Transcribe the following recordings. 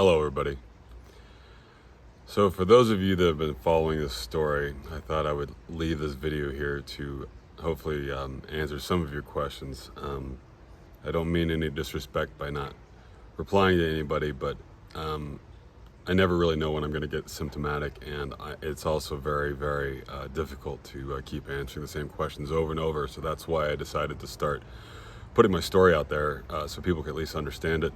Hello everybody. So for those of you that have been following this story, I thought I would leave this video here to hopefully answer some of your questions. I don't mean any disrespect by not replying to anybody, but I never really know when I'm going to get symptomatic, and it's also very, very difficult to keep answering the same questions over and over. So that's why I decided to start putting my story out there so people can at least understand it.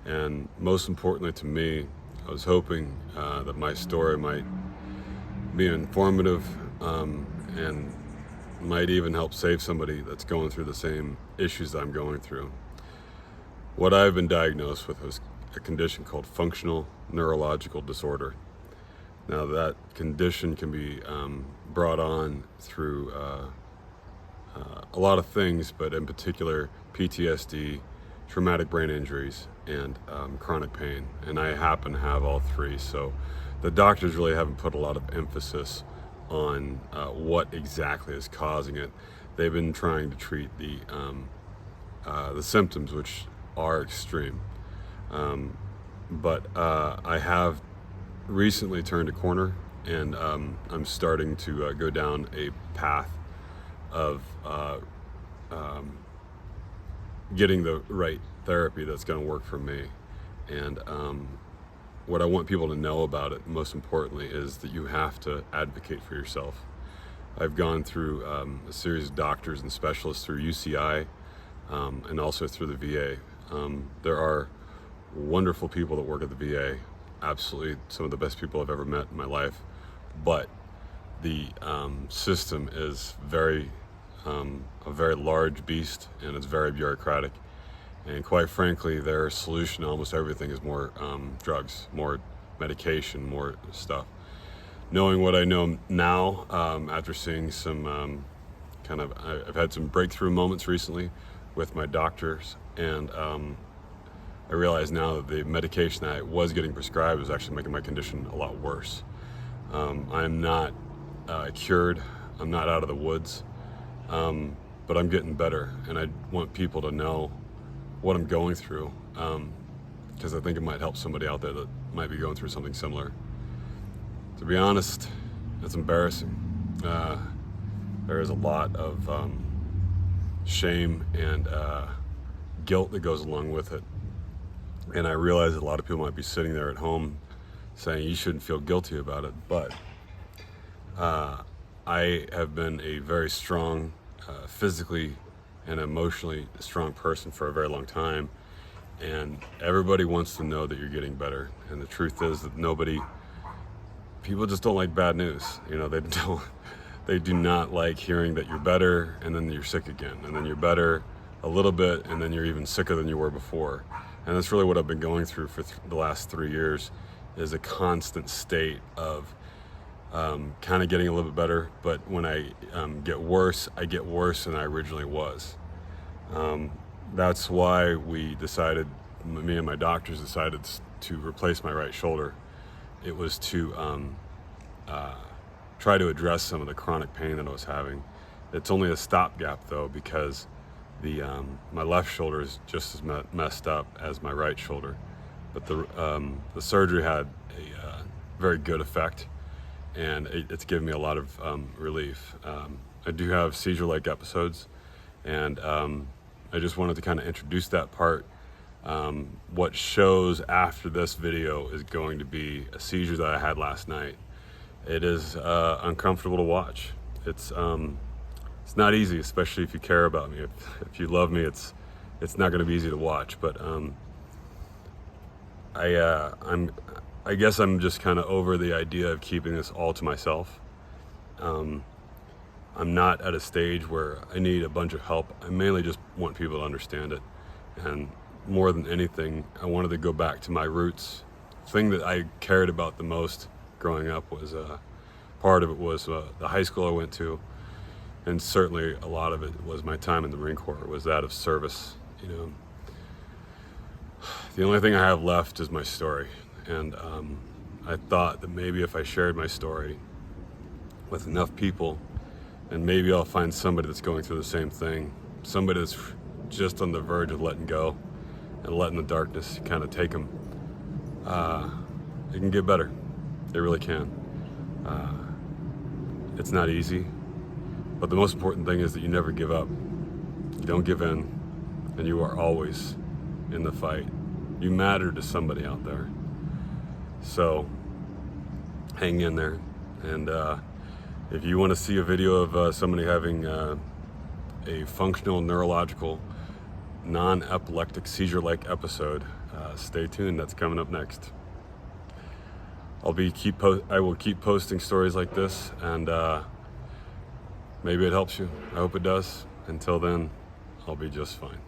And most importantly to me, I was hoping that my story might be informative and might even help save somebody that's going through the same issues that I'm going through. What I've been diagnosed with is a condition called Functional Neurological Disorder. Now that condition can be brought on through a lot of things, but in particular PTSD, traumatic brain injuries, and chronic pain. And I happen to have all three, so the doctors really haven't put a lot of emphasis on what exactly is causing it. They've been trying to treat the symptoms, which are extreme. But I have recently turned a corner, and I'm starting to go down a path of getting the right therapy that's going to work for me. And what I want people to know about it, most importantly, is that you have to advocate for yourself. I've gone through a series of doctors and specialists through UCI and also through the VA. There are wonderful people that work at the VA, absolutely some of the best people I've ever met in my life, but the system is a very large beast, and it's very bureaucratic. And quite frankly, their solution to almost everything is more drugs, more medication, more stuff. Knowing what I know now, after seeing some I've had some breakthrough moments recently with my doctors, and I realize now that the medication that I was getting prescribed was actually making my condition a lot worse. I'm not cured, I'm not out of the woods, but I'm getting better, and I want people to know what I'm going through, because I think it might help somebody out there that might be going through something similar. To be honest, it's embarrassing. There is a lot of shame and guilt that goes along with it, and I realize that a lot of people might be sitting there at home saying you shouldn't feel guilty about it, but I have been a very strong, physically and emotionally strong person for a very long time, and everybody wants to know that you're getting better. And the truth is that people just don't like bad news. You know, they do not like hearing that you're better and then you're sick again, and then you're better a little bit and then you're even sicker than you were before. And that's really what I've been going through for the last 3 years, is a constant state of kind of getting a little bit better, but when I get worse, I get worse than I originally was. That's why me and my doctors decided to replace my right shoulder. It was to try to address some of the chronic pain that I was having. It's only a stopgap though, because my left shoulder is just as messed up as my right shoulder. But the surgery had a very good effect, and it's given me a lot of relief. I do have seizure-like episodes, and I just wanted to kind of introduce that part. What shows after this video is going to be a seizure that I had last night. It is uncomfortable to watch. It's not easy, especially if you care about me. If you love me, it's not going to be easy to watch. But I guess I'm just kind of over the idea of keeping this all to myself. I'm not at a stage where I need a bunch of help. I mainly just want people to understand it. And more than anything, I wanted to go back to my roots. The thing that I cared about the most growing up was, part of it was the high school I went to, and certainly a lot of it was my time in the Marine Corps, was that of service. You know, the only thing I have left is my story. And I thought that maybe if I shared my story with enough people, and maybe I'll find somebody that's going through the same thing, somebody that's just on the verge of letting go and letting the darkness kind of take them. it can get better. It really can. It's not easy, but the most important thing is that you never give up. You don't give in, and you are always in the fight. You matter to somebody out there. So hang in there. And if you want to see a video of somebody having a functional neurological non-epileptic seizure-like episode, stay tuned. That's coming up next. I will keep posting stories like this, and maybe it helps you. I hope it does. Until then, I'll be just fine.